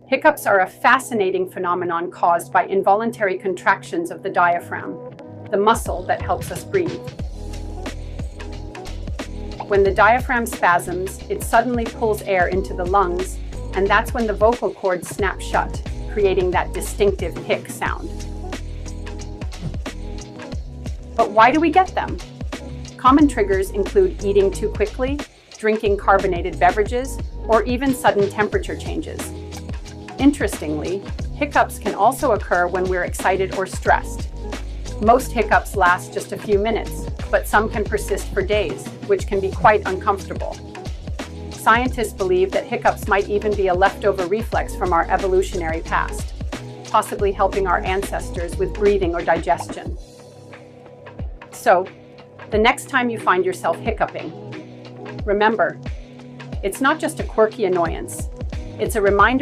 Hiccups are a fascinating phenomenon caused by involuntary contractions of the diaphragm, the muscle that helps us breathe. When the diaphragm spasms, it suddenly pulls air into the lungs, and that's when the vocal cords snap shut, creating that distinctive hic sound. But why do we get them? Common triggers include eating too quickly, drinking carbonated beverages, or even sudden temperature changes. Interestingly, hiccups can also occur when we're excited or stressed. Most hiccups last just a few minutes, but some can persist for days, which can be quite uncomfortable. Scientists believe that hiccups might even be a leftover reflex from our evolutionary past, possibly helping our ancestors with breathing or digestion. So, the next time you find yourself hiccuping, remember, it's not just a quirky annoyance. It's a reminder